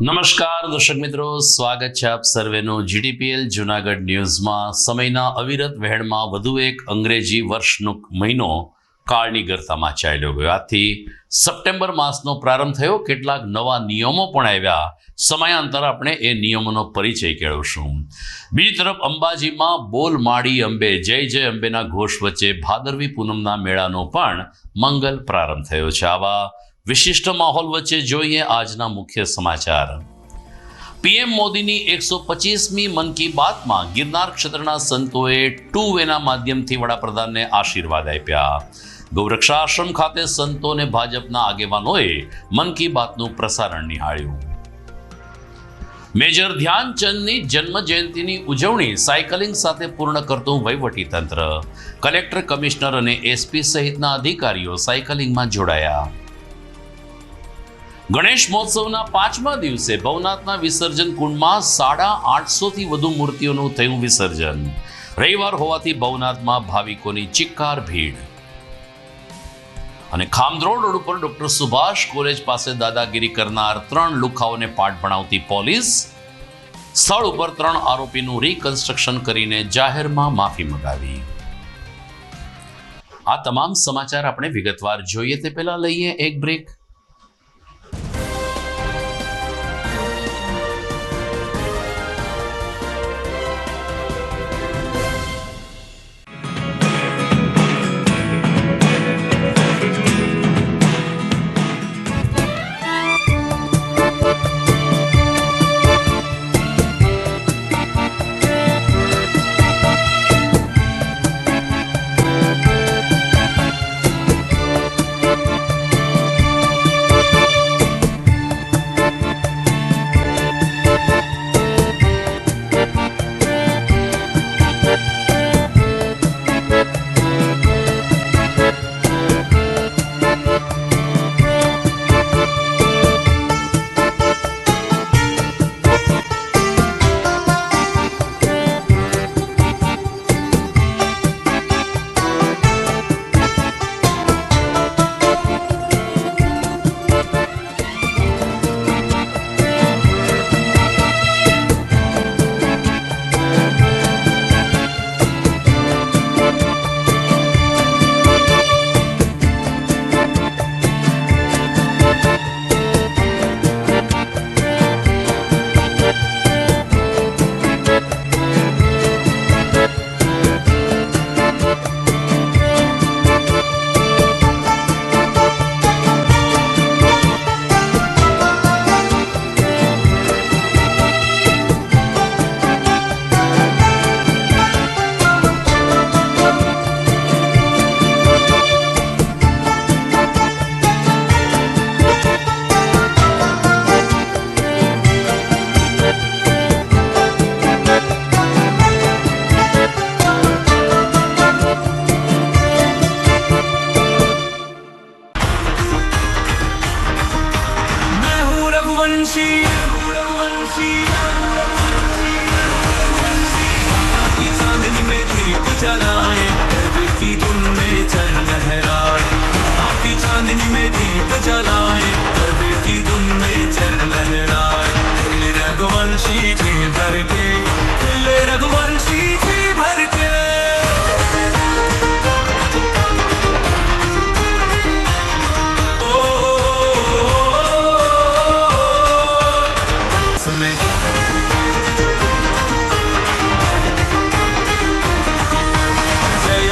નમસ્કાર દર્શક મિત્રો, સ્વાગત છે આપ સર્વેનું જીટીપીએલ જૂનાગઢ ન્યૂઝમાં. સમયના અવિરત વહેણમાં વધુ એક અંગ્રેજી વર્ષનો મહિનો કાળની ગરતામાં ચાલ્યો ગયો. આજથી સપ્ટેમ્બર માસનો પ્રારંભ થયો. કેટલાક નવા નિયમો પણ આવ્યા. સમયાંતર આપણે એ નિયમોનો પરિચય કેળવશું. બીજી તરફ અંબાજીમાં બોલ માડી અંબે જય જય અંબેના ઘોષ વચ્ચે ભાદરવી પૂનમના મેળાનો પણ મંગલ પ્રારંભ થયો છે. આવા વિશિષ્ટ માહોલ વચ્ચે જોઈએ આજના મુખ્ય સમાચાર. પીએમ મોદીની 125મી મન કી બાતમાં ગિરનાર ક્ષેત્રના સંતોએ ટુ વેના માધ્યમથી વડાપ્રધાનને આશીર્વાદ આપ્યા. ગૌરક્ષાશ્રમ ખાતે સંતો અને ભાજપના આગેવાનોએ મન કી બાતનું પ્રસારણ નિહાળ્યું. મેજર ધ્યાનચંદની જન્મ જયંતિની ઉજવણી સાયકલિંગ સાથે પૂર્ણ કરતું વહીવટીતંત્ર. કલેક્ટર, કમિશનર અને એસપી સહિતના અધિકારીઓ સાયકલિંગમાં જોડાયા. ગણેશ મહોત્સવના 5મા દિવસે ભવનાથના વિસર્જન કુંડમાં 850થી વધુ મૂર્તિઓનું થયું વિસર્જન. રવિવાર હોવાથી ભવનાથમાં ભાવિકોની ચિક્કાર ભીડ. અને ખામધ્રોડ રોડ ઉપર ડોક્ટર સુભાષ કોલેજ પાસે દાદાગીરી કરનાર 3 લુખાઓને પાઠ ભણાવતી પોલીસ. સ્થળ ઉપર 3 આરોપીનું રિકન્સ્ટ્રક્શન કરીને જાહેરમાં માફી મંગાવી. આ તમામ સમાચાર આપણે વિગતવાર જોઈએ તે પહેલા લઈએ એક બ્રેક.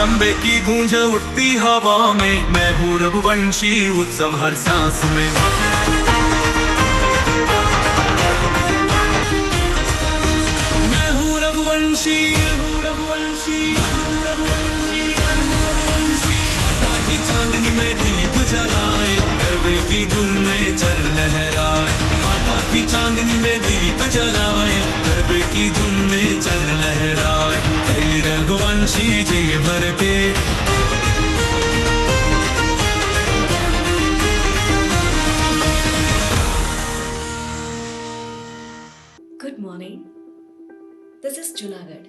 अंबे की गूंज उठती हवा में, मैं हूँ रघुवंशी उत्सव हर सांस में. मैं हूँ रघुवंशी, चांदनी में दीप जलाए, गरबे की धुन में चल लहराए. माता की चांदनी में दीप जलाए, गरबे की धुन में चल लहराए. रघुवंशी जी भर पे Good morning. This is Junagadh.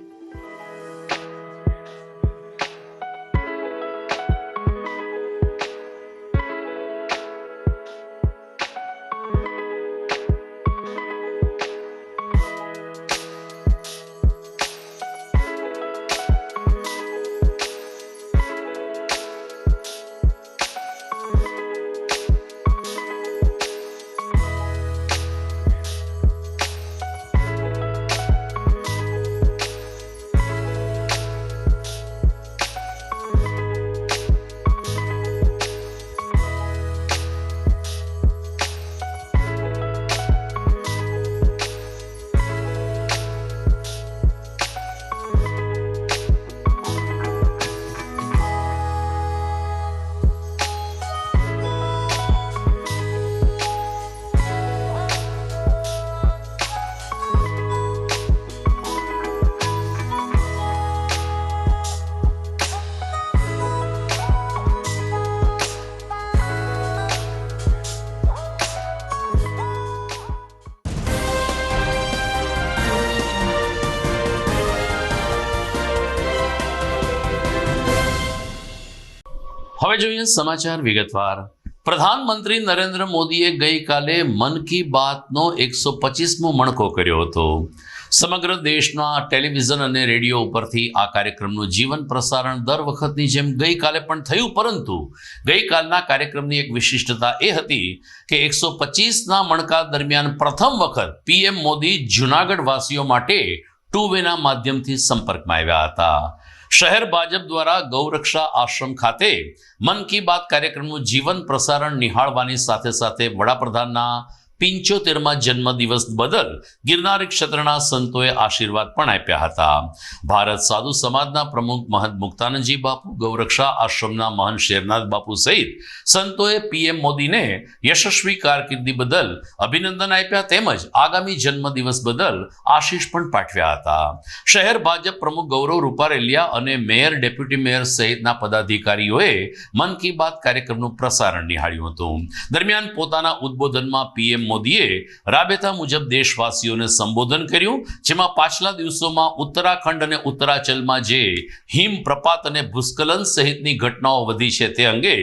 હવે જોઈએ સમાચાર વિગતવાર. પ્રધાનમંત્રી નરેન્દ્ર મોદીએ ગઈકાલે મન કી બાતનો 125મો મણકો કર્યો હતો. સમગ્ર દેશના ટેલિવિઝન અને રેડિયો ઉપરથી આ કાર્યક્રમનું જીવન પ્રસારણ દર વખતની જેમ ગઈકાલે પણ થયું, પરંતુ ગઈકાલના કાર્યક્રમની એક વિશિષ્ટતા એ હતી કે 125ના મણકા દરમિયાન પ્રથમ વખત પીએમ મોદી જૂનાગઢ વાસીઓ માટે ટુ વેના માધ્યમથી સંપર્કમાં આવ્યા હતા. શહેર ભાજપ દ્વારા ગૌરક્ષા આશ્રમ ખાતે મન કી બાત કાર્યક્રમનું જીવન પ્રસારણ નિહાળવાની સાથે સાથે વડાપ્રધાનના 75મા જન્મદિવસ બદલ ગિરનારી ક્ષેત્રના સંતોએ આશીર્વાદ પણ આપ્યા હતા. ભારત સાધુ સમાજના પ્રમુખ મહંત મુક્તાનંદજી બાપુ, ગૌરક્ષા આશ્રમના મહંત શેરનાથ બાપુ સહિત સંતોએ પીએમ મોદીને યશસ્વી કારકિર્દી બદલ અભિનંદન આપ્યા તેમજ આગામી જન્મદિવસ બદલ આશીષ પણ પાઠવ્યા હતા. શહેર ભાજપ પ્રમુખ ગૌરવ રૂપારેલિયા અને મેયર, ડેપ્યુટી મેયર સહિતના પદાધિકારીઓએ મન કી બાત કાર્યક્રમનું પ્રસારણ નિહાળ્યું હતું. દરમિયાન પોતાના ઉદ્બોધનમાં પીએમ મોદીએ રાબેતા મુજબ દેશવાસીઓને સંબોધન કર્યું, જેમાં પાછલા દિવસોમાં ઉત્તરાખંડ અને ઉત્તરાચલમાં જે હિમપ્રપાત અને ભૂસ્ખલન સહિતની ઘટનાઓ વધી છે તે અંગે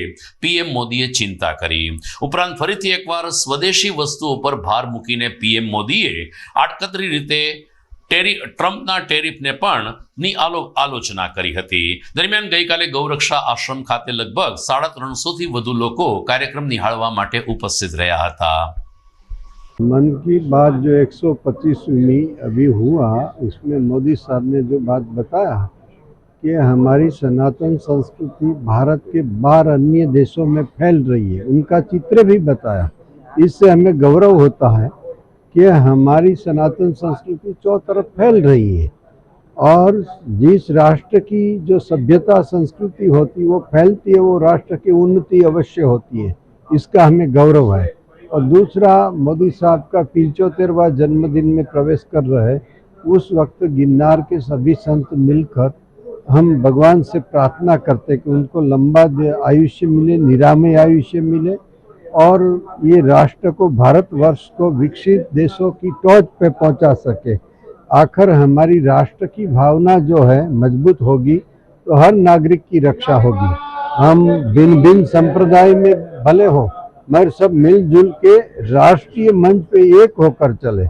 પીએમ મોદીએ ચિંતા કરી. ઉપરાંત ફરીથી એકવાર સ્વદેશી વસ્તુઓ પર ભાર મૂકીને પીએમ મોદીએ આડકતરી રીતે ટ્રમ્પના ટેરિફને પણ ની આલોચના કરી હતી. દરમિયાન ગઈકાલે ગૌરક્ષા આશ્રમ ખાતે લગભગ 350થી વધુ લોકો કાર્યક્રમ નિહાળવા માટે ઉપસ્થિત રહ્યા હતા. मन की बात जो 125वीं अभी हुआ, उसमें मोदी साहब ने जो बात बताया कि हमारी सनातन संस्कृति भारत के 12 अन्य देशों में फैल रही है, उनका चित्र भी बताया. इससे हमें गौरव होता है कि हमारी सनातन संस्कृति चौ तरफ फैल रही है और जिस राष्ट्र की जो सभ्यता संस्कृति होती वो फैलती है, वो राष्ट्र की उन्नति अवश्य होती है. इसका हमें गौरव है. और दूसरा, मोदी साहब का 75वां जन्मदिन में प्रवेश कर रहे, उस वक्त गिरनार के सभी संत मिलकर हम भगवान से प्रार्थना करते कि उनको लंबा आयुष्य मिले, निरामय आयुष्य मिले और ये राष्ट्र को, भारतवर्ष को विकसित देशों की टॉच पे पहुंचा सके. आखिर हमारी राष्ट्र की भावना जो है मजबूत होगी तो हर नागरिक की रक्षा होगी. हम भिन्न भिन्न संप्रदाय में भले हो मगर सब मिलजुल के राष्ट्रीय मंच पे एक होकर चले.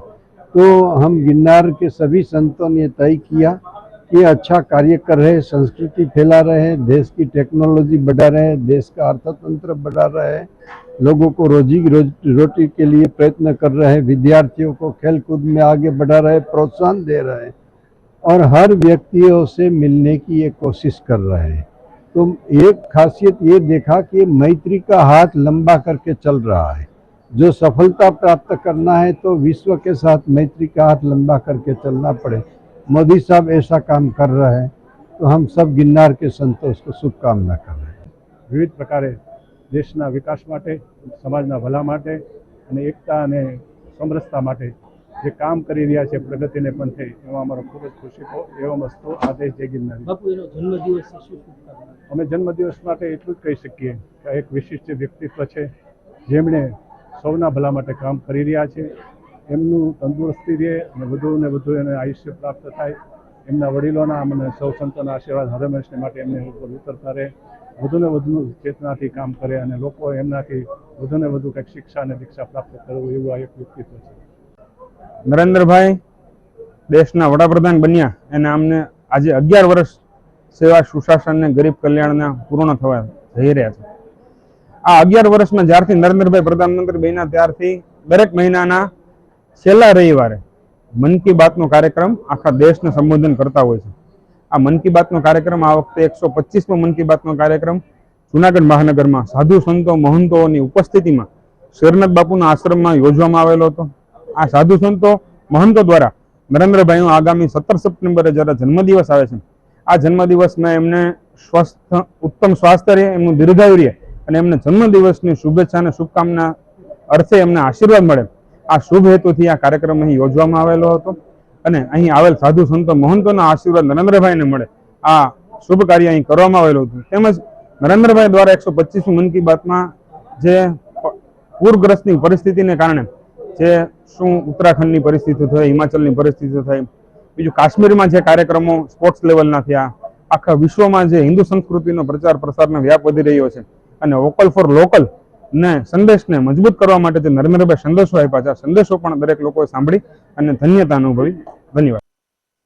तो हम गिरनार के सभी संतों ने तय किया कि अच्छा कार्य कर रहे, संस्कृति फैला रहे, देश की टेक्नोलॉजी बढ़ा रहे, देश का अर्थतंत्र बढ़ा रहे, लोगों को रोटी के लिए प्रयत्न कर रहे, विद्यार्थियों को खेल कूद में आगे बढ़ा रहे, प्रोत्साहन दे रहे और हर व्यक्तियों से मिलने की ये कोशिश कर रहे हैं. तो एक खासियत ये देखा कि मैत्री का हाथ लंबा करके चल रहा है. जो सफलता प्राप्त करना है तो विश्व के साथ मैत्री का हाथ लंबा करके चलना पड़े. मोदी साहब ऐसा काम कर रहे हैं तो हम सब गिरनार के संतोष को शुभकामना कर रहे हैं. વિવિધ પ્રકારે દેશના વિકાસ માટે, સમાજના ભલા માટે અને એકતા અને સમરસતા માટે જે કામ કરી રહ્યા છે પ્રગતિને પંથે, એમાં અમારો ખૂબ જ ખુશી એવો વસ્તુ આદેશ જય ગિરનારી. અમે જન્મદિવસ માટે એટલું જ કહી શકીએ કે એક વિશિષ્ટ વ્યક્તિત્વ છે જેમણે સૌના ભલા માટે કામ કરી રહ્યા છે. એમનું તંદુરસ્તી રહે અને વધુ ને વધુ એને આયુષ્ય પ્રાપ્ત થાય. એમના વડીલોના અને સૌ સંતોના આશીર્વાદ હરમેશને માટે એમને ઉપર ઉતરતા રહે, વધુ ને વધુ ચેતનાથી કામ કરે અને લોકો એમનાથી વધુ ને વધુ કંઈક શિક્ષા અને દીક્ષા પ્રાપ્ત કરવું, એવું આ એક વ્યક્તિત્વ છે. નરેન્દ્રભાઈ દેશના વડાપ્રધાન બન્યા અને અમને આજે 11 વર્ષ સેવા, સુશાસન અને ગરીબ કલ્યાણના પૂર્ણ થવા જઈ રહ્યા છે. આ 11 વર્ષમાં જ્યારથી નરેન્દ્રભાઈ પ્રધાનમંત્રી બન્યા ત્યારથી દરેક મહિનાના છેલ્લા રવિવારે મન કી બાતનો કાર્યક્રમ આખા દેશને સંબોધન કરતા હોય છે. આ મન કી બાતનો કાર્યક્રમ આ વખતે 125મો મન કી બાતનો કાર્યક્રમ જૂનાગઢ મહાનગરમાં સાધુ સંતો મહંતોની ઉપસ્થિતિમાં શેરનાથ બાપુના આશ્રમમાં યોજવામાં આવેલો હતો. આ સાધુ સંતો મહંતો દ્વારા નરેન્દ્રભાઈનો આગામી 17 સપ્ટેમ્બરે જ્યારે જન્મદિવસ આવે છે, આ જન્મદિવસમાં એમને ઉત્તમ સ્વાસ્થ્ય રહે, એમનું દીર્ઘાયુ રહે અને એમને જન્મદિવસની શુભેચ્છા અને શુભકામના અર્થે એમને આશીર્વાદ મળે, આ શુભ હેતુથી આ કાર્યક્રમ અહીં યોજવામાં આવેલો હતો. અને અહીં આવેલ સાધુ સંતો મહંતોના આશીર્વાદ નરેન્દ્રભાઈને મળે, આ શુભ કાર્ય અહીં કરવામાં આવેલું હતું. તેમજ નરેન્દ્રભાઈ દ્વારા 125મી મન કી બાતમાં જે પૂરગ્રસ્તની પરિસ્થિતિને કારણે જે શું ઉત્તરાખંડની પરિસ્થિતિ થઈ, હિમાચલની પરિસ્થિતિ થઈ, બીજું કાશ્મીરમાં જે કાર્યક્રમો સ્પોર્ટ્સ લેવલના થયા, આખા વિશ્વમાં જે હિન્દુ સંસ્કૃતિનો પ્રચાર પ્રસારનો વ્યાપ વધી રહ્યો છે અને વોકલ ફોર લોકલ ને સંદેશને મજબૂત કરવા માટે જે નરેન્દ્રભાઈ સંદેશો આપ્યા છે, આ સંદેશો પણ દરેક લોકોએ સાંભળી અને ધન્યતા અનુભવી. ધન્યવાદ.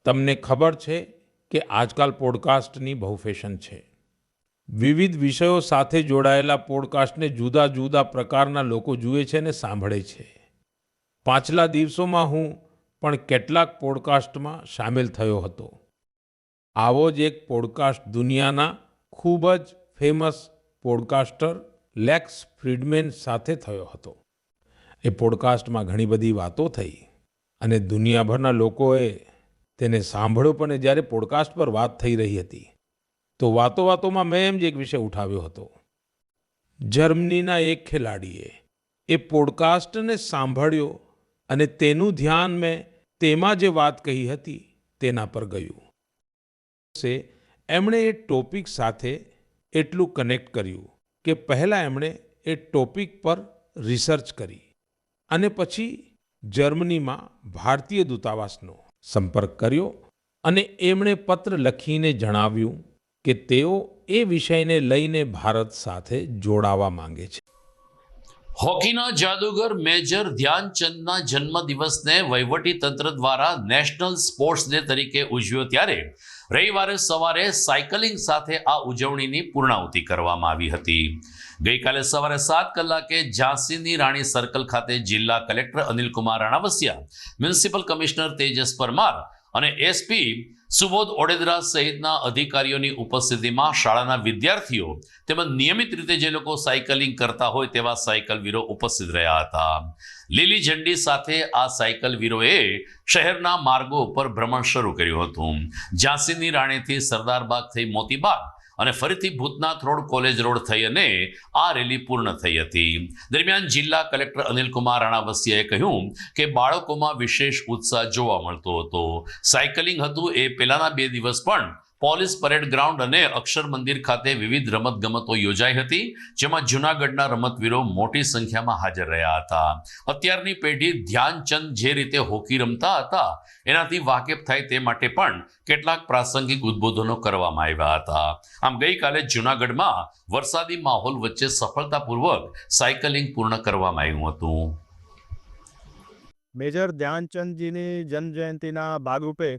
તમને ખબર છે કે આજકાલ પોડકાસ્ટની બહુ ફેશન છે. વિવિધ વિષયો સાથે જોડાયેલા પોડકાસ્ટને જુદા જુદા પ્રકારના લોકો જુએ છે અને સાંભળે છે. પાછલા દિવસોમાં હું પણ કેટલાક પોડકાસ્ટમાં સામેલ થયો હતો. આવો જ એક પોડકાસ્ટ દુનિયાના ખૂબ જ ફેમસ પોડકાસ્ટર લેક્સ ફ્રીડમેન સાથે થયો હતો. એ પોડકાસ્ટમાં ઘણી બધી વાતો થઈ અને દુનિયાભરના લોકોએ તેને સાંભળ્યો, પણ જ્યારે પોડકાસ્ટ પર વાત થઈ રહી હતી તો વાતોમાં મેં એમ જ એક વિષય ઉઠાવ્યો હતો. જર્મનીના એક ખેલાડીએ એ પોડકાસ્ટને સાંભળ્યો અને તેનું ધ્યાન મેં તેમાં જે વાત કહી હતી તેના પર ગયું. એમણે એ ટોપિક સાથે એટલું કનેક્ટ કર્યું કે પહેલાં એમણે એ ટોપિક પર રિસર્ચ કરી અને પછી જર્મનીમાં ભારતીય દૂતાવાસનો સંપર્ક કર્યો અને એમણે પત્ર લખીને જણાવ્યું કે તેઓ એ વિષયને લઈને ભારત સાથે જોડાવા માંગે છે. હોકીના જાદુગર મેજર ધ્યાનચંદના જન્મદિવસને વહીવટી તંત્ર દ્વારા નેશનલ સ્પોર્ટ્સ ડે તરીકે ઉજવ્યો, ત્યારે રવિવારે સવારે સાયકલિંગ સાથે આ ઉજવણીની પૂર્ણાહુતિ કરવામાં આવી હતી. ગઈકાલે સવારે 7 કલાકે ઝાંસીની રાણી સર્કલ ખાતે જિલ્લા collector Anilkumar Ranavasiya, municipal commissioner Tejas Parmar અને એસપી સુબોધ ઓડેદરા સહિતના અધિકારીઓની ઉપસ્થિતિમાં શાળાના વિદ્યાર્થીઓ તેમજ નિયમિત રીતે જે લોકો સાયકલિંગ કરતા હોય તેવા સાયકલવીરો ઉપસ્થિત રહ્યા હતા. લીલી ઝંડી સાથે આ સાયકલવીરોએ શહેરના માર્ગો ઉપર ભ્રમણ શરૂ કર્યું હતું. ઝાંસીની રાણીથી સરદારબાગ થઈ મોતીબાગ અને ફરીથી ભૂતનાથ રોડ, કોલેજ રોડ થઈ અને આ રેલી પૂર્ણ થઈ હતી. દરમિયાન જિલ્લા કલેક્ટર અનિલકુમાર રાણાવસિયાએ કહ્યું કે બાળકોમાં વિશેષ ઉત્સાહ જોવા મળતો હતો. સાયકલિંગ હતું એ પહેલાના 2 દિવસ પણ પોલીસ પરેડ ગ્રાઉન્ડ અને અક્ષર મંદિર ખાતે વિવિધ રમતગમતો યોજાઈ હતી, જેમાં જૂનાગઢના રમતવીરો મોટી સંખ્યામાં હાજર રહ્યા હતા. અત્યારની પેઢી ધ્યાનચંદ જે રીતે હોકી રમતા હતા એનાથી વાકેફ થાય તે માટે પણ કેટલાક પ્રાસંગિક ઉદ્બોધનો કરવામાં આવ્યા હતા. આમ ગઈકાલે જૂનાગઢમાં વરસાદી માહોલ વચ્ચે સફળતાપૂર્વક સાયકલિંગ પૂર્ણ કરવામાં આવ્યું હતું. મેજર ધ્યાનચંદજીની જન્મજયંતિના ભાગરૂપે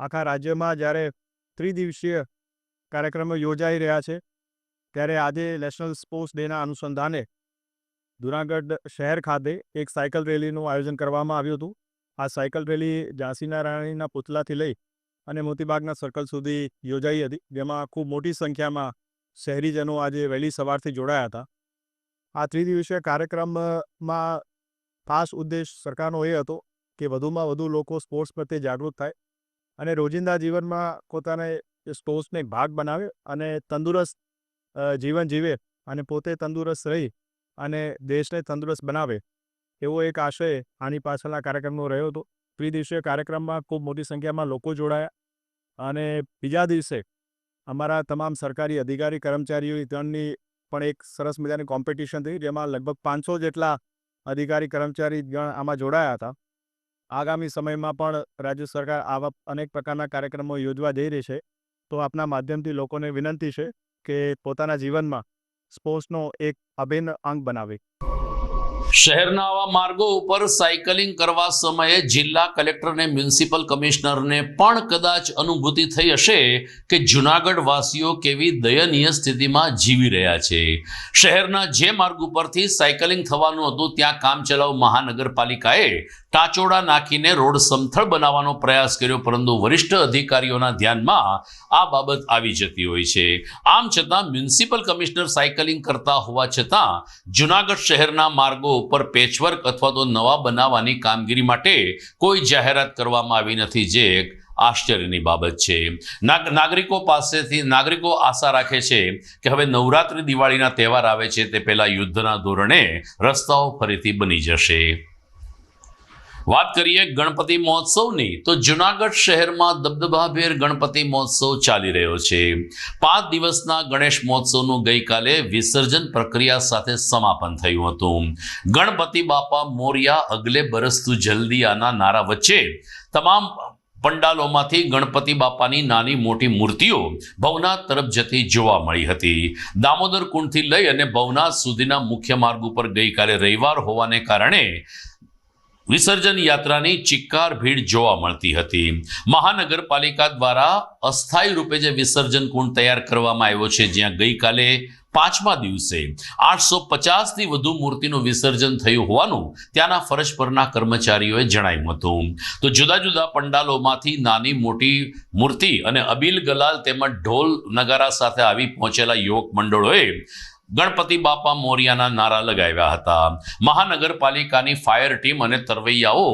આખા રાજ્યમાં જ્યારે ત્રિદિવસીય કાર્યક્રમો યોજાઈ રહ્યા છે, ત્યારે આજે નેશનલ સ્પોર્ટ્સ ડેના અનુસંધાને જૂનાગઢ શહેર ખાતે એક સાયકલ રેલીનું આયોજન કરવામાં આવ્યું હતું. આ સાયકલ રેલી ઝાંસીના રાણીના પુતલાથી લઈ અને મોતીબાગના સર્કલ સુધી યોજાઈ હતી, જેમાં ખૂબ મોટી સંખ્યામાં શહેરીજનો આજે વહેલી સવારથી જોડાયા હતા. આ ત્રિદિવસીય કાર્યક્રમમાં ખાસ ઉદ્દેશ સરકારનો એ હતો કે વધુમાં વધુ લોકો સ્પોર્ટ્સ પ્રત્યે જાગૃત થાય અને રોજિંદા જીવનમાં પોતાને સ્પોર્ટ્સને ભાગ બનાવે અને તંદુરસ્ત જીવન જીવે અને પોતે તંદુરસ્ત રહી અને દેશને તંદુરસ્ત બનાવે, એવો એક આશય આની પાછળના કાર્યક્રમનો રહ્યો હતો. ત્રિદિવસીય કાર્યક્રમમાં ખૂબ મોટી સંખ્યામાં લોકો જોડાયા અને બીજા દિવસે અમારા તમામ સરકારી અધિકારી કર્મચારીઓની પણ એક સરસ મજાની કોમ્પિટિશન થઈ, જેમાં લગભગ 500 જેટલા અધિકારી કર્મચારી ગણ આમાં જોડાયા હતા. આગામી સમયમાં પણ રાજ્ય સરકાર આવા અનેક પ્રકારના કાર્યક્રમો યોજવા જઈ રહી છે, તો આપના માધ્યમથી લોકોને વિનંતી છે કે પોતાના જીવનમાં સ્પોર્ટ્સનો એક અભિન્ન અંગ બનાવે. શહેરના આવા માર્ગો ઉપર સાયકલિંગ કરવા સમયે જિલ્લા કલેક્ટરને મ્યુનિસિપલ કમિશનરને પણ કદાચ અનુભૂતિ થઈ હશે કે જૂનાગઢ વાસીઓ કેવી દયનીય સ્થિતિમાં જીવી રહ્યા છે. શહેરના જે માર્ગ ઉપરથી સાયકલિંગ થવાનું હતું ત્યાં કામચલાઉ મહાનગરપાલિકાએ ટાચોડા નાખીને રોડ સમથળ બનાવવાનો પ્રયાસ કર્યો, પરંતુ વરિષ્ઠ અધિકારીઓના ધ્યાનમાં આ બાબત આવી જતી હોય છે. આમ છતાં મ્યુનિસિપલ કમિશનર સાયકલિંગ કરતા હોવા છતાં જૂનાગઢ શહેરના માર્ગો ઉપર પેચવર્ક અથવા તો નવા બનાવવાની કામગીરી માટે કોઈ જાહેરાત કરવામાં આવી નથી, જે એક આશ્ચર્યની બાબત છે. નાગરિકો આશા રાખે છે કે હવે નવરાત્રી, દિવાળીના તહેવાર આવે છે તે પહેલા યુદ્ધના ધોરણે રસ્તાઓ ફરીથી બની જશે. વાત કરીએ ગણપતિ મહોત્સવની, તો જૂનાગઢ શહેરમાં દબદબાભેર ગણપતિ મહોત્સવ ચાલી રહ્યો છે. 5 દિવસના ગણેશ મહોત્સવનું ગઈકાલે વિસર્જન પ્રક્રિયા સાથે સમાપન થયું હતું. ગણપતિ બાપા મોરિયા, અગલે બરસ તું જલ્દી આના નારા વચ્ચે તમામ પંડાલોમાંથી ગણપતિ બાપાની નાની મોટી મૂર્તિઓ ભવનાથ તરફ જતી જોવા મળી હતી. દામોદર કુંડથી લઈ અને ભવનાથ સુધીના મુખ્ય માર્ગ ઉપર ગઈકાલે રવિવાર હોવાને કારણે વિસર્જન યાત્રાની ચિક્કાર ભીડ જોવા મળતી હતી. મહાનગરપાલિકા દ્વારા અસ્થાયી રૂપે જે વિસર્જન કુંડ તૈયાર કરવામાં આવ્યો છે, જ્યાં ગઈકાલે 5મા દિવસે 850થી વધુ મૂર્તિનું વિસર્જન થયું હોવાનું ત્યાંના ફરજ પરના કર્મચારીઓએ જણાવ્યું હતું. તો જુદા જુદા પંડાલોમાંથી નાની મોટી મૂર્તિ અને અબીલ ગલાલ તેમજ ઢોલ નગારા સાથે આવી પહોંચેલા યુવક મંડળોએ ગણપતિ બાપા મોરિયાના નારા લગાવ્યા હતા. મહાનગરપાલિકાની ફાયર ટીમ અને તરવૈયાઓ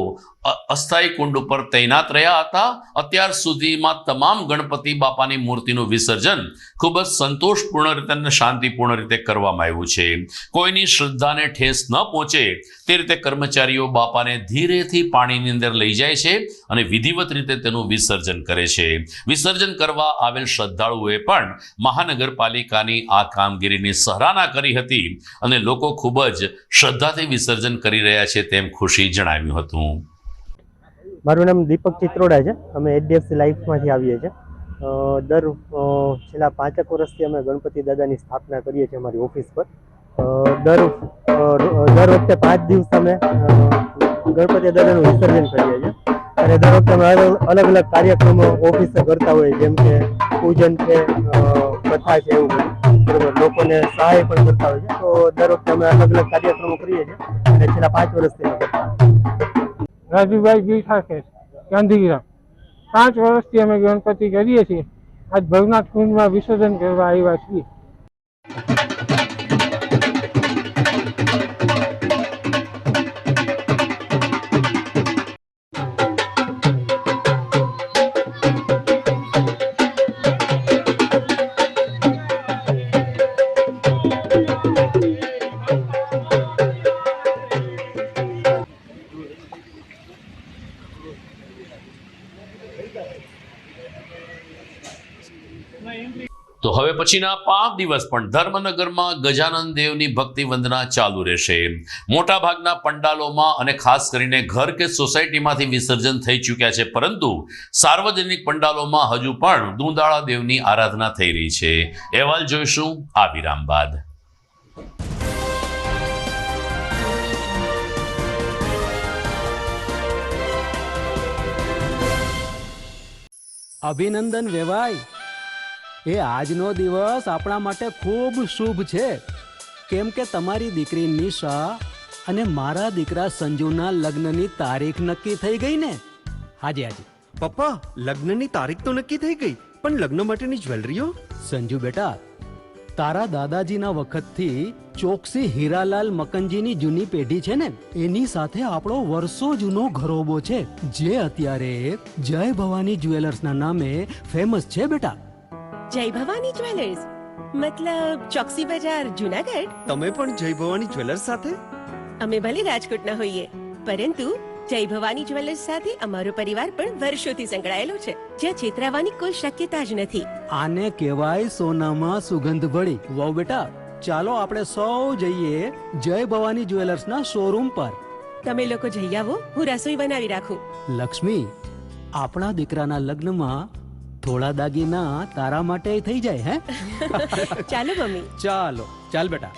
અસ્થાયી કુંડ ઉપર તૈનાત રહ્યા હતા. અત્યાર સુધીમાં તમામ ગણપતિ બાપાની મૂર્તિનું વિસર્જન ખૂબ જ સંતોષપૂર્ણ રીતે અને શાંતિપૂર્ણ રીતે કરવામાં આવ્યું છે. કોઈની શ્રદ્ધાને ઠેસ ન પહોંચે તે રીતે કર્મચારીઓ બાપાને ધીરેથી પાણીની અંદર લઈ જાય છે અને વિધિવત રીતે તેનું વિસર્જન કરે છે. વિસર્જન કરવા આવેલ શ્રદ્ધાળુઓએ પણ મહાનગરપાલિકાની આ કામગીરીની સરાહના કરી હતી અને લોકો ખૂબ જ શ્રદ્ધાથી વિસર્જન કરી રહ્યા છે તેમ ખુશી જણાવ્યું હતું. મારું નામ દીપક ચિત્રોડા છે. અમે HDFC લાઈફમાંથી આવીએ છીએ. દર છેલ્લા 5 વર્ષથી અમે ગણપતિ દાદાની સ્થાપના કરીએ છીએ અમારી ઓફિસ પર. દર વખતે 5 દિવસ અમે ગણપતિ દાદાનું વિસર્જન કરીએ છીએ અને દર વખતે અમે અલગ અલગ કાર્યક્રમો ઓફિસે કરતા હોઈએ, જેમ કે પૂજન છે, કથા છે, એવું બધું બરોબર. લોકોને સહાય પણ કરતા હોય છે. તો દર વખતે અમે અલગ અલગ કાર્યક્રમો કરીએ છીએ અને છેલ્લા 5 વર્ષથી અમે કરતા. રાજુભાઈ ગીઠાકેશ ગાંધીગ્રામ. 5 વર્ષથી અમે ગણપતિ કરીએ છીએ. આજ ભવનાથ કુંડમાં વિસર્જન કરવા આવ્યા છીએ. તો હવે પછીના 5 દિવસ પણ ધર્મનગરમાં ગજાનન દેવની ભક્તિ વંદના ચાલુ રહેશે. મોટાભાગના પંડાલોમાં અને ખાસ કરીને ઘર કે સોસાયટીમાંથી વિસર્જન થઈ ચૂક્યા છે, પરંતુ સાર્વજનિક પંડાલોમાં હજુ પણ દુંદાળા દેવની આરાધના થઈ રહી છે. અહેવાલ જોઈશું આ વિરામ બાદ. અભિનંદન વેવાઈ. એ આજનો દિવસ આપણા માટે ખૂબ શુભ છે, કેમ કે તમારી દીકરી નિશા અને મારા દીકરા સંજુના લગ્નની તારીખ નક્કી થઈ ગઈ ને. હાજી હાજી પપ્પા, લગ્નની તારીખ તો નક્કી થઈ ગઈ, પણ લગ્ન માટેની જ્વેલરીઓ? સંજુ બેટા, તારા દાદાજીના વખતથી ચોકસી હીરાલાલ મકનજીની જૂની પેઢી છે ને, એની સાથે આપણો વર્ષો જૂનો ઘરોબો છે, જે અત્યારે જય ભવાની જ્વેલર્સના નામે ફેમસ છે બેટા. જય ભવાની જ્વેલર્સ મતલબ ચોકસી બજાર જુનાગઢ? તમે પણ જય ભવાની જ્વેલર્સ સાથે? અમે ભલે રાજકોટના હોઈએ, પરંતુ જય ભવાની જ્વેલર્સ સાથે અમારો પરિવાર પણ વર્ષોથી સંકળાયેલો છે, જ્યાં છેતરાવાની કોઈ શક્યતા જ નથી. આને કહેવાય સોનામાં સુગંધ ભળી. વાવ બેટા, ચાલો આપણે સૌ જઈએ જય ભવાની જ્વેલર્સના શોરૂમ પર. તમે લોકો જઈ આવો, હું રસોઈ બનાવી રાખું. લક્ષ્મી, આપણા દીકરાના લગ્નમાં થોડા દાગીના તારા માટે થઈ જાય. હે ચાલો મમ્મી. ચાલો ચાલ બેટા.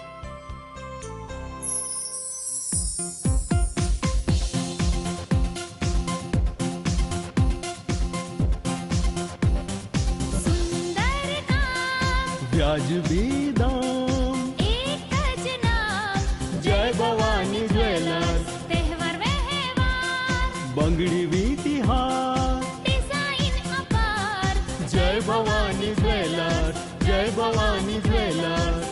વ્યાજબી દામ, એક જ નામ, જય ભવાની જ્વેલર્સ. તહેવાર વ્યવહાર, બંગડી વીટી હાર, ડિઝાઇન અપાર, જય ભવાની જ્વેલર્સ, જય ભવાની જ્વેલર્સ.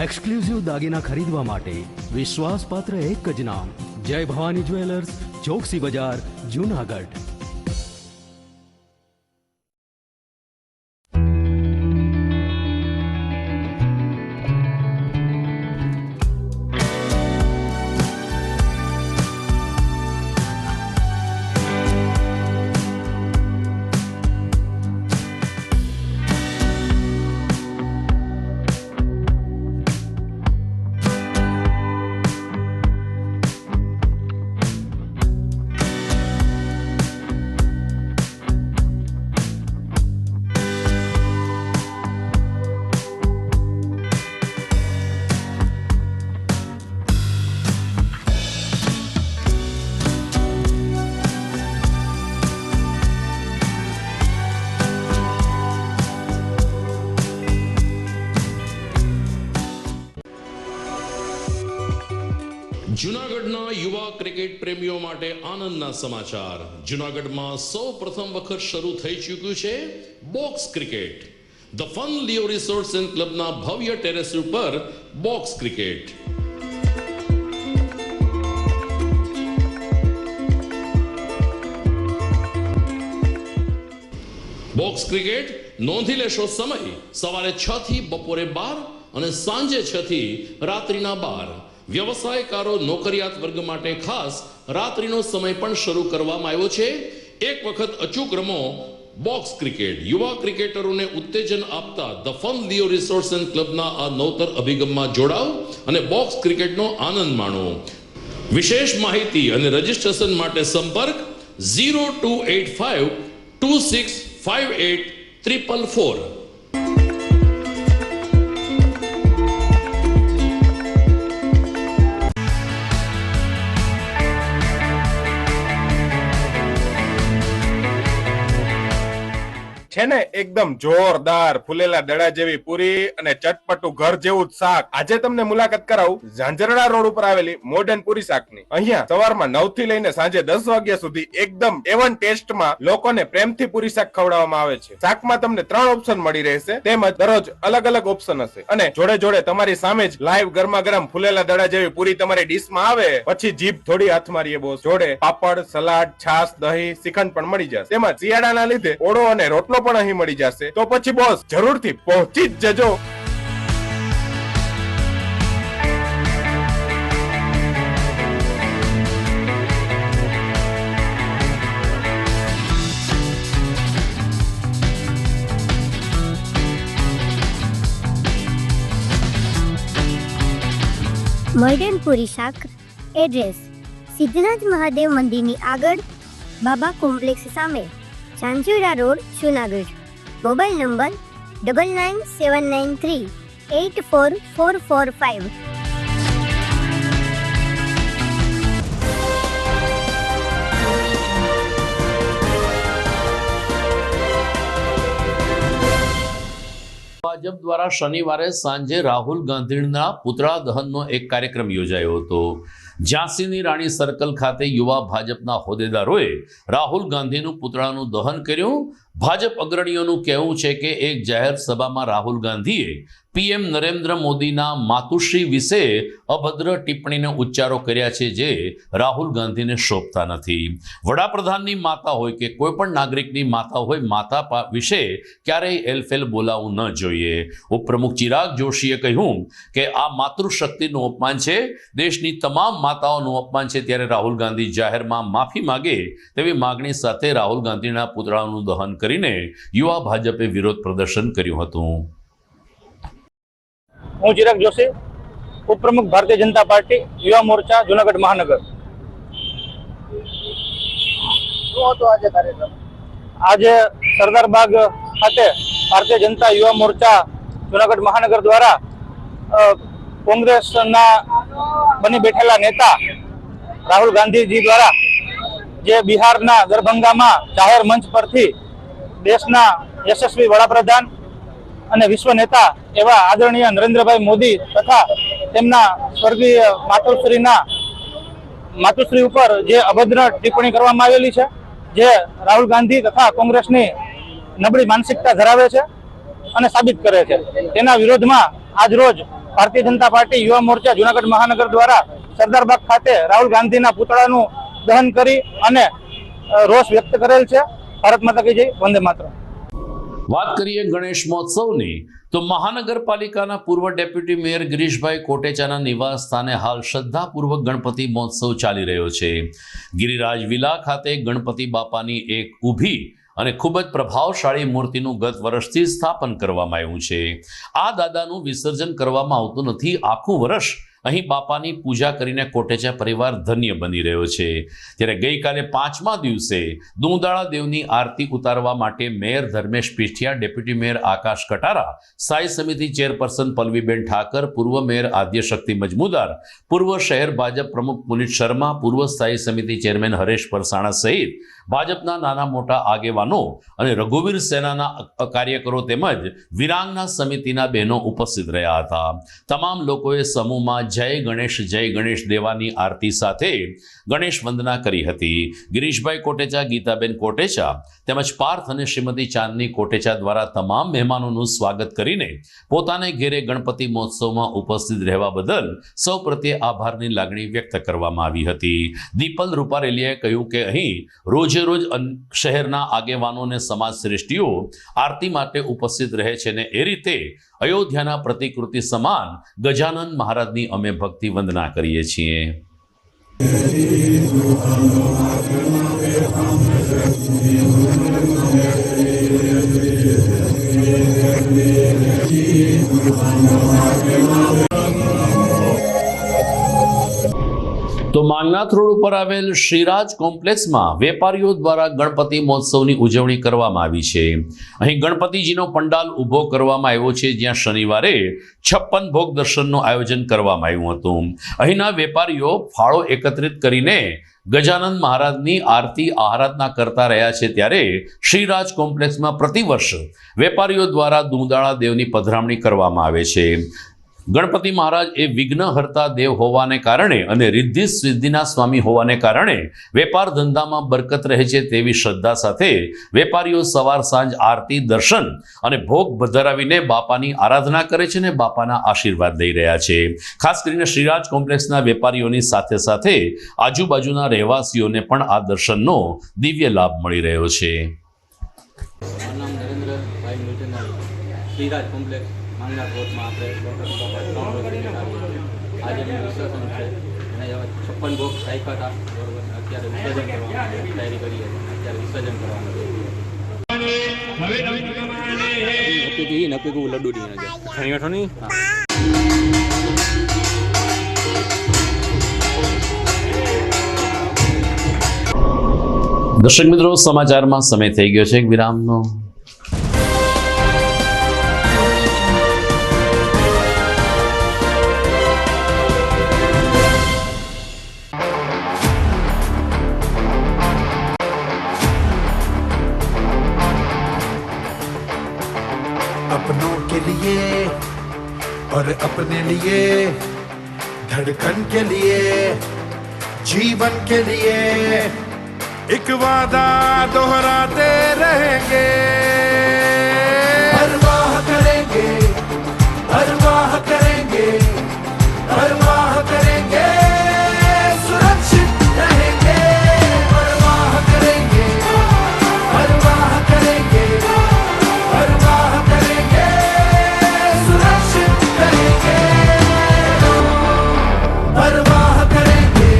એક્સક્લુઝિવ દાગીના ખરીદવા માટે વિશ્વાસપાત્ર એક જ નામ, જય ભવાની જ્વેલર્સ, ચોકસી બજાર, જૂનાગઢ. જૂનાગઢના યુવા ક્રિકેટ પ્રેમીઓ માટે આનંદના સમાચાર. જૂનાગઢમાં સૌ પ્રથમ વખત શરૂ થઈ ચૂક્યું છે box cricket. The fun Leo resorts and ક્લબના ભવ્ય ટેરેસ ઉપર બોક્સ ક્રિકેટ. બોક્સ ક્રિકેટ નોંધી લેશો સમય સવારે 6 થી બપોરે 12 અને સાંજે 6 થી રાત્રિના 12. વ્યવસાયકારો નોકરિયાત વર્ગ માટે ખાસ રાત્રિનો સમય પણ શરૂ કરવામાં આવ્યો છે. એક વખત અચૂક રમો બોક્સ ક્રિકેટ. યુવા ક્રિકેટરોને ઉત્તેજન આપતા the fun Leo resorts and ક્લબના આ નવતર અભિગમમાં જોડાઓ અને બોક્સ ક્રિકેટનો આનંદ માણો. વિશેષ માહિતી અને રજીસ્ટ્રેશન માટે સંપર્ક 0285 2658 444. છે ને એકદમ જોરદાર ફૂલેલા દડા જેવી પૂરી અને ચટપટું ઘર જેવું જ શાક. આજે તમને મુલાકાત કરાવું ઝાંઝરડા રોડ ઉપર આવેલી મોડર્ન પૂરી શાકની. અહીંયા સવારમાં 9 થી લઈને સાંજે 10 વાગ્યા સુધી એકદમ એવન ટેસ્ટમાં લોકોને પ્રેમથી પૂરી શાક ખવડાવવામાં આવે છે. શાકમાં તમને 3 ઓપ્શન મળી રહેશે, તેમજ દરરોજ અલગ અલગ ઓપ્શન હશે અને જોડે જોડે તમારી સામે જ લાઈવ ગરમા ગરમ ફૂલેલા દડા જેવી પૂરી તમારી ડીશમાં આવે પછી જીભ થોડી હાથ મારીએ બોસ. જોડે પાપડ, સલાડ, છાશ, દહીં, શ્રીખંડ પણ મળી જશે. તેમજ શિયાળાના લીધે ઓળો અને રોટલો પણ અહીં મળી જશે. તો પછી બોસ જરૂરથી પહોંચી જ જજો. મોડર્ન પૂરી શાક. એડ્રેસ સિદ્ધનાથ મહાદેવ મંદિરની આગળ, બાબા કોમ્પ્લેક્સ સામે, Zanzarda road, Junagadh. Mobile number 9979384445. Bhajap દ્વારા શનિવારે સાંજે રાહુલ ગાંધીના પુતળા દહનનો એક કાર્યક્રમ યોજાયો હતો. ઝાંસીની રાણી સર્કલ ખાતે યુવા ભાજપના હોદ્દેદારોએ રાહુલ ગાંધીનું પુતળાનું દહન કર્યું. ભાજપ અગ્રણીઓનું કહેવું છે કે એક જાહેર સભામાં રાહુલ ગાંધીએ પીએમ નરેન્દ્ર મોદીના માતુશ્રી વિશે અભદ્ર ટિપ્પણીનો ઉચ્ચારો કર્યા છે, જે રાહુલ ગાંધીને શોભતા નથી. વડાપ્રધાનની માતા હોય કે કોઈ પણ નાગરિકની માતા હોય, માતા વિશે ક્યારેય એલફેલ બોલાવવું ન જોઈએ. ઉપપ્રમુખ ચિરાગ જોશીએ કહ્યું કે આ માતૃશક્તિનું અપમાન છે, દેશની તમામ માતાઓનું અપમાન છે. ત્યારે રાહુલ ગાંધી જાહેરમાં માફી માગે તેવી માગણી સાથે રાહુલ ગાંધીના પુતળાનું દહન કરીને યુવા ભાજપે વિરોધ પ્રદર્શન કર્યું હતું. હું ચિરાગ જોશી, ઉપપ્રમુખ ભારતીય જનતા પાર્ટી યુવા મોરચા જૂનાગઢ મહાનગર. શું હતો આજે કાર્યક્રમ? આજે સરદાર બાગ ખાતે ભારતીય જનતા યુવા મોરચા જૂનાગઢ મહાનગર દ્વારા કોંગ્રેસના બની બેઠેલા નેતા રાહુલ ગાંધીજી દ્વારા જે બિહારના દરભંગામાં જાહેર મંચ પરથી દેશના યશસ્વી વડાપ્રધાન અને વિશ્વ નેતા એવા આદરણીય નરેન્દ્રભાઈ મોદી તથા તેમના સ્વર્ગીય માતુશ્રી ઉપર જે અભદ્ર ટિપ્પણી કરવામાં આવેલી છે, જે રાહુલ ગાંધી તથા કોંગ્રેસની નબળી માનસિકતા ધરાવે છે અને સાબિત કરે છે, તેના વિરોધમાં આજ રોજ ભારતીય જનતા પાર્ટી યુવા મોરચા જૂનાગઢ મહાનગર દ્વારા સરદારબાગ ખાતે રાહુલ ગાંધીના પુતળાનું દહન કરી અને રોષ વ્યક્ત કરેલ છે. ભારત માતા કી જય, વંદે માતરમ. વાત કરીએ ગણેશ મહોત્સવની તો મહાનગરપાલિકાના પૂર્વ ડેપ્યુટી મેયર ગિરીશભાઈ કોટેચાના નિવાસ સ્થાને હાલ શ્રદ્ધાપૂર્વક ગણપતિ મહોત્સવ ચાલી રહ્યો છે. ગિરિરાજ વિલા ખાતે ગણપતિ બાપાની એક ઊભી અને ખૂબ જ પ્રભાવશાળી મૂર્તિનું ગત વર્ષથી સ્થાપન કરવામાં આવ્યું છે. આ દાદાનું વિસર્જન કરવામાં આવતું નથી. આખું વર્ષ અહીં બાપાની પૂજા કરીને કોટેચા પરિવાર ધન્ય બની રહ્યો છે. ત્યારે ગઈકાલે 5મા દિવસે દુંદાળા દેવની આરતી ઉતારવા માટે mayor Dharmesh Pithiya, deputy mayor Aakash Katara, સ્થાયી સમિતિ ચેરપર્સન પલ્લવીબેન ઠાકર, પૂર્વ મેયર આદ્યશક્તિ મજમુદાર, પૂર્વ શહેર ભાજપ પ્રમુખ પુનિત શર્મા, પૂર્વ સ્થાયી સમિતિ ચેરમેન હરેશ પરસાણા સહિત ભાજપના નાના મોટા આગેવાનો અને રઘુવીર સેનાના કાર્યકરો તેમજ વિરાંગના સમિતિના બહેનો ઉપસ્થિત રહ્યા હતા. તમામ લોકોએ સમૂહમાં જય ગણેશ દેવાની આરતી સાથે ગણેશ વંદના કરી હતી. ગિરીશભાઈ કોટેચા, ગીતાબેન કોટેચા તેમજ પાર્થ અને શ્રીમતી ચાંદની કોટેચા દ્વારા તમામ મહેમાનોનું સ્વાગત કરીને પોતાને ઘેરે ગણપતિ મહોત્સવમાં ઉપસ્થિત રહેવા બદલ સૌ પ્રત્યે આભારની લાગણી વ્યક્ત કરવામાં આવી હતી. દીપલ રૂપારેલિયાએ કહ્યું કે અહીં રોજે રોજ શહેરના આગેવાનો અને સમાજ શ્રેષ્ઠીઓ આરતી માટે ઉપસ્થિત રહે છે ને એ રીતે અયોધ્યાના પ્રતિકૃતિ સમાન ગજાનન મહારાજની અમે ભક્તિ વંદના કરીએ છીએ. તો માંગનાથ રોડ ઉપર આવેલ શ્રીરાજ કોમ્પ્લેક્સમાં વેપારીઓ દ્વારા ગણપતિ મહોત્સવની ઉજવણી કરવામાં આવી છે. અહીં ગણપતિજીનો પંડાલ ઊભો કરવામાં આવ્યો છે, જ્યાં શનિવારે 56 ભોગ દર્શનનું આયોજન કરવામાં આવ્યું હતું. અહીંના વેપારીઓ ફાળો એકત્રિત કરીને ગજાનન મહારાજની આરતી આરાધના કરતા રહ્યા છે. ત્યારે શ્રીરાજ કોમ્પ્લેક્સમાં પ્રતિવર્ષ વેપારીઓ દ્વારા દુંદાળા દેવની પધરામણી કરવામાં આવે છે. ગણપતિ મહારાજ એ વિઘ્નહર્તા દેવ હોવાને કારણે અને રિદ્ધિ સિદ્ધિના સ્વામી હોવાને કારણે વેપાર ધંધામાં બરકત રહે છે તેવી શ્રદ્ધા સાથે વેપારીઓ સવાર સાંજ આરતી, દર્શન અને ભોગ ધરાવીને બાપાની આરાધના કરે છે અને બાપાના આશીર્વાદ લઈ રહ્યા છે. ખાસ કરીને શ્રીરાજ કોમ્પ્લેક્સના વેપારીઓની સાથે સાથે આજુબાજુના રહેવાસીઓને પણ આ દર્શનનો દિવ્ય લાભ મળી રહ્યો છે. શ્રીરાજ કોમ્પ્લેક્સ માંગનાથ રોડમાં આપણે આજે વિસર્જન છે અને 56 ભોગ રાખ્યા હતા. બરોબર, અત્યારે વિસર્જન કરવાની તૈયારી કરીએ. અત્યારે વિસર્જન કરવાનું નક્કી લડ્ડુ નહીં. દર્શક મિત્રો, સમાચારમાં સમય થઈ ગયો છે એક વિરામનો. अपनों के लिए और अपने लिए, धड़कन के लिए, जीवन के लिए एक वादा दोहराते रहेंगे. परवाह करेंगे, परवाह करेंगे, परवाह करेंगे, सुरक्षित रहेंगे. परवाह करेंगे, परवाह करेंगे, परवाह करेंगे, सुरक्षित रहेंगे. परवाह करेंगे.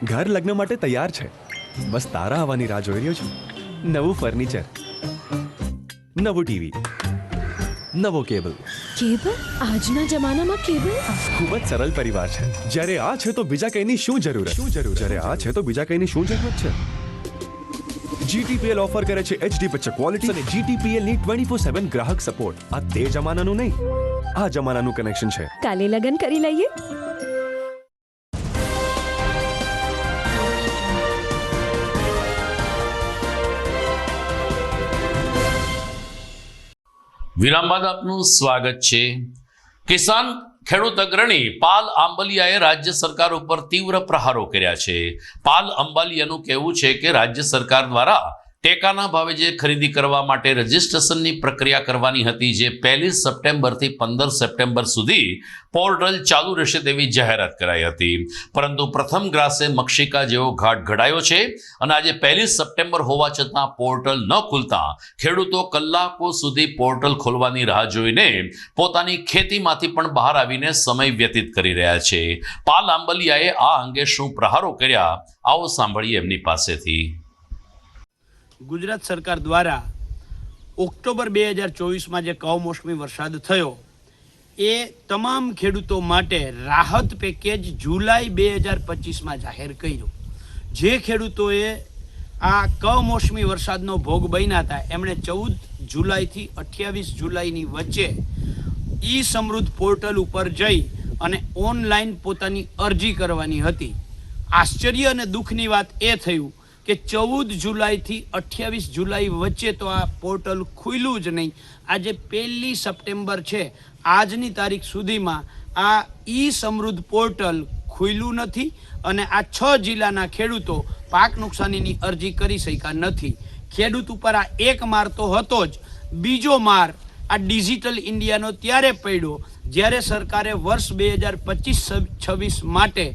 ઘર લગ્ન માટે તૈયાર છે. બસ તારા આવવાની રાહ જોઈ રહ્યો છું. નવું ફર્નિચર, નવું ટીવી, નવો કેબલ. કેબલ? આજના જમાનામાં કેબલ? ખૂબ જ સરળ પરિવાર છે. જ્યારે આ છે તો બીજા કંઈની શું જરૂરત? જ્યારે આ છે તો બીજા કંઈની શું જરૂરત છે? GTPL ઓફર કરે છે HD પિક્ચર ક્વોલિટી અને GTPL ની 24/7 ગ્રાહક સપોર્ટ. આ તે જમાનાનું નહીં, આ જમાનાનું કનેક્શન છે. કાલે લગન કરી લઈએ. વિરામ બાદ આપનું સ્વાગત છે. કિસાન ખેડૂત અગ્રણી પાલ આંબલિયાએ રાજ્ય સરકાર ઉપર તીવ્ર પ્રહારો કર્યા છે. પાલ આંબલિયાનું કહેવું છે કે રાજ્ય સરકાર દ્વારા ટેકાના ભાવે જે ખરીદી કરવા માટે રજીસ્ટ્રેશનની પ્રક્રિયા કરવાની હતી, જે 1 સપ્ટેમ્બરથી 15 સપ્ટેમ્બર સુધી પોર્ટલ ચાલુ રહેશે તેવી જાહેરાત કરાઈ હતી. પરંતુ પ્રથમ ગ્રાસે મક્ષિકા જેવો ઘાટ ઘડાયો છે અને આજે 1 સપ્ટેમ્બર હોવા છતાં પોર્ટલ ન ખુલતા ખેડૂતો કલાકો સુધી પોર્ટલ ખોલવાની રાહ જોઈને પોતાની ખેતીમાંથી પણ બહાર આવીને સમય વ્યતીત કરી રહ્યા છે. પાલ આંબલિયાએ આ અંગે શું પ્રહારો કર્યા, આવો સાંભળીએ એમની પાસેથી. ગુજરાત સરકાર દ્વારા ઓક્ટોબર 2024માં જે કમોસમી વરસાદ થયો એ તમામ ખેડૂતો માટે રાહત પેકેજ જુલાઈ 2025માં જાહેર કર્યું. જે ખેડૂતોએ આ કમોસમી વરસાદનો ભોગ બન્યા હતા એમણે 14 જુલાઈથી 28 જુલાઈની વચ્ચે ઈ સમૃદ્ધ પોર્ટલ ઉપર જઈ અને ઓનલાઈન પોતાની અરજી કરવાની હતી. આશ્ચર્ય અને દુઃખની વાત એ થયું કે 14 જુલાઈથી 28 જુલાઈ વચ્ચે તો આ પોર્ટલ ખુલ્યું જ નહીં. આજે 1 સપ્ટેમ્બર છે, આજની તારીખ સુધીમાં આ ઈ સમૃદ્ધ પોર્ટલ ખુલ્યું નથી અને આ 6 જિલ્લાના ખેડૂતો પાક નુકસાનીની અરજી કરી શક્યા નથી. ખેડૂત ઉપર આ એક માર તો હતો જ, બીજો માર આ ડિજિટલ ઇન્ડિયાનો ત્યારે પડ્યો જ્યારે સરકારે વર્ષ 2025-26 માટે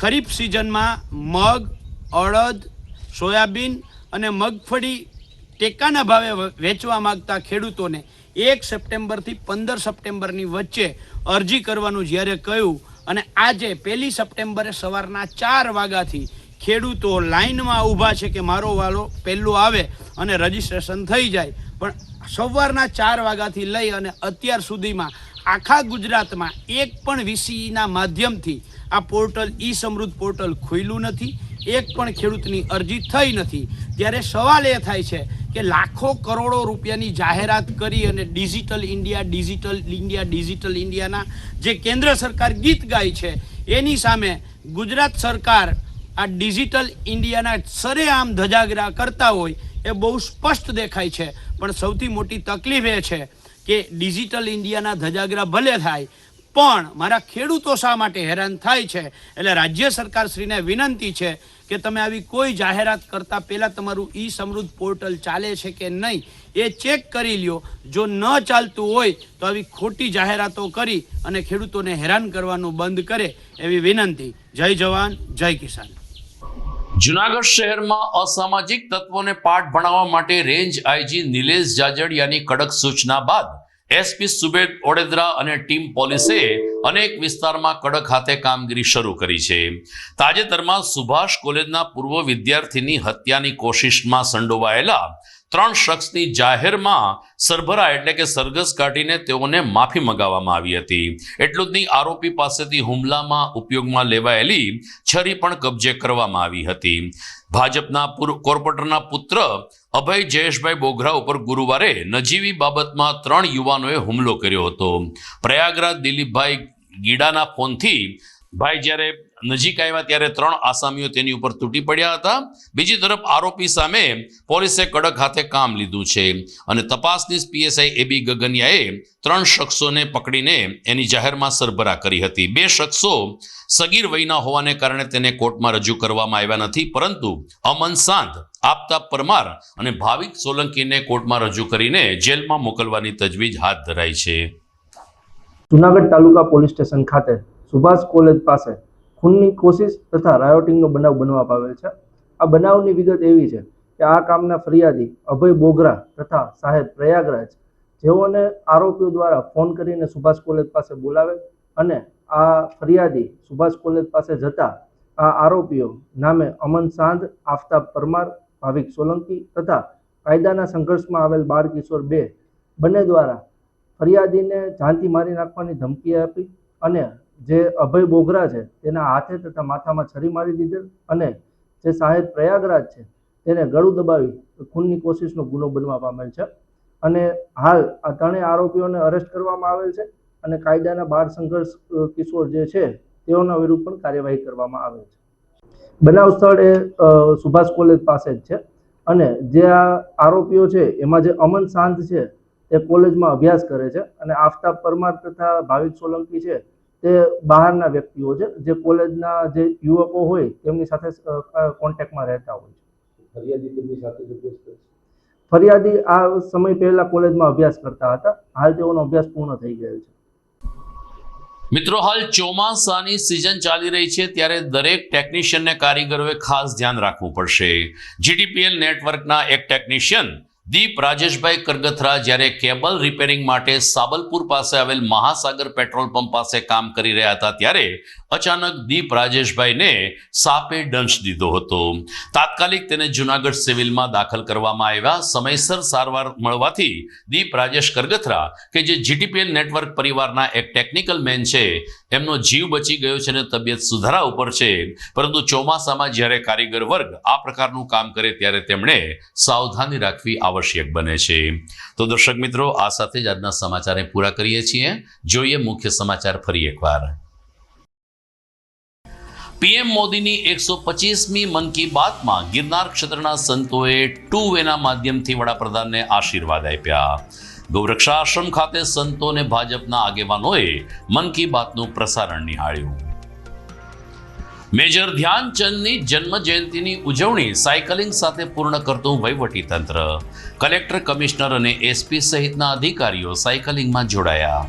ખરીફ સિઝનમાં મગ, અડદ, સોયાબીન અને મગફળી ટેકાના ભાવે વેચવા માંગતા ખેડૂતોને 1 સપ્ટેમ્બરથી 15 સપ્ટેમ્બરની વચ્ચે અરજી કરવાનું જ્યારે કહ્યું અને આજે 1 સપ્ટેમ્બરે સવારના 4 વાગ્યાથી ખેડૂતો લાઇનમાં ઊભા છે કે મારો વાલો પહેલો આવે અને રજીસ્ટ્રેશન થઈ જાય, પણ સવારના 4 વાગ્યાથી લઈ અને અત્યાર સુધીમાં આખા ગુજરાતમાં એક પણ વીસીના માધ્યમથી આ પોર્ટલ ઈ સમૃદ્ધ પોર્ટલ ખુલ્યું નથી, એક પણ ખેડૂતની અરજી થઈ નથી. ત્યારે સવાલ એ થાય છે કે લાખો કરોડો રૂપિયાની જાહેરાત કરી અને ડિજિટલ ઇન્ડિયાના જે કેન્દ્ર સરકાર ગીત ગાય છે એની સામે ગુજરાત સરકાર આ ડિજિટલ ઇન્ડિયાના સરેઆમ ધજાગરા કરતા હોય એ બહુ સ્પષ્ટ દેખાય છે. પણ સૌથી મોટી તકલીફ એ છે કે ડિજિટલ ઇન્ડિયાના ધજાગરા ભલે થાય પણ મારા ખેડૂતો શા માટે હેરાન થાય છે. એટલે રાજ્ય સરકારશ્રીને વિનંતી છે કે તમે આવી કોઈ જાહેરાત કરતાં પહેલાં તમારું ઈ સમૃદ્ધ પોર્ટલ ચાલે છે કે નહીં એ ચેક કરી લ્યો. જો ન ચાલતું હોય તો આવી ખોટી જાહેરાતો કરી અને ખેડૂતોને હેરાન કરવાનું બંધ કરે એવી વિનંતી. જય જવાન, જય કિસાન. જુનાગઢ શહેરમાં અસામાજિક તત્વોને પાઠ ભણાવવા માટે રેન્જ આઈજી નિલેશ જાજડિયાની કડક સૂચના બાદ એસપી સુબેદ ઓડેદરા અને ટીમ પોલીસે અનેક વિસ્તારમાં કડક હાથે કામગીરી શરૂ કરી છે. તાજેતરમાં સુભાષ કોલેજના પૂર્વ વિદ્યાર્થીની હત્યાની કોશિશમાં સંડોવાયેલા 3 શખ્સની જાહેરમાં સરભરા એટલે કે સરઘસ કાઢીને તેઓને માફી મંગાવવામાં આવી હતી. એટલું જ નહીં, આરોપી પાસેથી હુમલામાં ઉપયોગમાં લેવાયેલી છરી પણ કબજે કરવામાં આવી હતી. ભાજપના પૂર્વ કોર્પોરેટરના પુત્ર અભય જયેશભાઈ બોગરા ઉપર ગુરુવારે નજીવી બાબતમાં 3 યુવાનોએ હુમલો કર્યો હતો. પ્રયાગરાજ દિલીપભાઈ ગીડાના ફોનથી ભાઈ જ્યારે નજીક આવ્યા ત્યારે 3 આસામીઓ તેની ઉપર તૂટી પડ્યા હતા. બીજી તરફ આરોપી સામે પોલીસે કડક હાથે કામ લીધું છે અને તપાસનીશ પીએસઆઈ એબી ગગનિયાએ 3 શખ્સોને પકડીને એની જાહેરમાં સરભરા કરી હતી. 2 શખ્સો સગીર વયના હોવાને કારણે તેને કોર્ટમાં રજૂ કરવામાં આવ્યા નથી, પરંતુ અમન સાંધ, આફતાબ પરમાર અને ભાવિક સોલંકીને કોર્ટમાં રજૂ કરીને જેલમાં મોકલવાની તજવીજ હાથ ધરાઈ છે. જુનાગઢ તાલુકા પોલીસ સ્ટેશન ખાતે સુભાષ કોલેજ પાસે ખૂનની કોશિશ તથા રાયોટિંગનો બનાવ બનવા પામેલ છે. આ બનાવની વિગત એવી છે કે આ કામના ફરિયાદી અભય બોગરા તથા સાહેબ પ્રયાગરાજ જેઓને આરોપીઓ દ્વારા ફોન કરીને સુભાષ કોલેજ પાસે બોલાવે અને આ ફરિયાદી સુભાષ કોલેજ પાસે જતા આ આરોપીઓ નામે અમન સાંધ, આફતાબ પરમાર, ભાવિક સોલંકી તથા કાયદાના સંઘર્ષમાં આવેલ બાળકિશોર બંને દ્વારા ફરિયાદીને જાનથી મારી નાખવાની ધમકી આપી અને જે અભય બોગરા છે તેના હાથે તથા માથામાં છરી મારી દીધેલ અને જે સાહેબ પ્રયાગરાજ છે તેને ગળું દબાવી ખૂનની કોશિશનો ગુનો બનવા પામેલ છે અને હાલ આ ત્રણેય આરોપીઓને અરેસ્ટ કરવામાં આવેલ છે અને કાયદાના બાળ સંઘર્ષ કિશોર જે છે તેઓના વિરુદ્ધ પણ કાર્યવાહી કરવામાં આવેલ છે. બનાવ સ્થળ એ સુભાષ કોલેજ પાસે જ છે અને જે આ આરોપીઓ છે એમાં જે અમન શાંત છે તે કોલેજમાં અભ્યાસ કરે છે અને આફતાબ પરમાર તથા ભાવિક સોલંકી છે તે બહારના વ્યક્તિઓ છે જે કોલેજના જે યુવકો હોય તેમની સાથે કોન્ટેક્ટમાં રહેતા હોય છે. ફરિયાદી આ સમય પહેલા કોલેજમાં અભ્યાસ કરતા હતા. હાલ તેઓનો અભ્યાસ પૂર્ણ થઈ ગયેલ છે. મિત્રો, હાલ ચોમાસાની સિઝન ચાલી રહી છે ત્યારે દરેક ટેકનિશિયનને કારીગરોએ ખાસ ધ્યાન રાખવું પડશે. જીટીપીએલ નેટવર્કના એક ટેકનિશિયન દીપ રાજેશભાઈ કરગથરા જ્યારે કેબલ રિપેરિંગ માટે સાબલપુર પાસે આવેલ મહાસાગર પેટ્રોલ પંપ પાસે કામ કરી રહ્યા હતા ત્યારે અચાનક દીપ રાજેશભાઈને સાપે દંશ દીધો હતો. તાત્કાલિક તેને જૂનાગઢ સિવિલમાં દાખલ કરવામાં આવ્યા. સમયસર સારવાર મળવાથી દીપ રાજેશ કરગથરા કે જે જીટીપીએલ નેટવર્ક પરિવારના એક ટેકનિકલ મેન છે એમનો જીવ બચી ગયો છે અને તબિયત સુધારા ઉપર છે. પરંતુ ચોમાસામાં જ્યારે કારીગર વર્ગ આ પ્રકારનું કામ કરે ત્યારે તેમણે સાવધાની રાખવી આવશ્યક બને છે. તો દર્શક મિત્રો, આ સાથે જ આજના સમાચાર પૂરા કરીએ છીએ. જોઈએ મુખ્ય સમાચાર ફરી એકવાર. પીએમ મોદીની 125મી મન કી બાતમાં ગિરનાર ક્ષેત્રના સંતોએ ટુ વેના માધ્યમથી વડાપ્રધાનને આશીર્વાદ આપ્યા. ગૌરક્ષા આશ્રમ ખાતે સંતો અને ભાજપના આગેવાનોએ મન કી બાતનું પ્રસારણ નિહાળ્યું. મેજર ધ્યાનચંદની જન્મ જયંતિની ઉજવણી સાયકલિંગ સાથે પૂર્ણ કરતું વહીવટી તંત્ર. કલેક્ટર, કમિશનર અને એસપી સહિતના અધિકારીઓ સાયકલિંગમાં જોડાયા.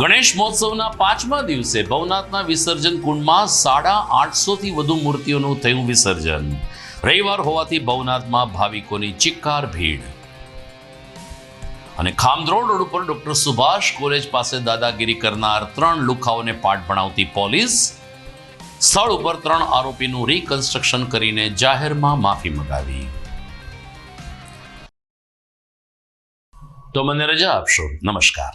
ગણેશ મહોત્સવના 5મા દિવસે ભવનાથના વિસર્જન કુંડમાં 850થી વધુ મૂર્તિઓનું થયું વિસર્જન. રવિવાર હોવાથી ભવનાથમાં ભાવિકોની ચિક્કાર ભીડ. અને ખામધ્રોડ રોડ ઉપર ડોક્ટર સુભાષ કોલેજ પાસે દાદાગીરી કરનાર 3 લુખાઓને પાઠ ભણાવતી પોલીસ. સ્થળ ઉપર 3 આરોપીનું રિકન્સ્ટ્રક્શન કરીને જાહેરમાં માફી મંગાવી. તો મને રજા આપશો. નમસ્કાર.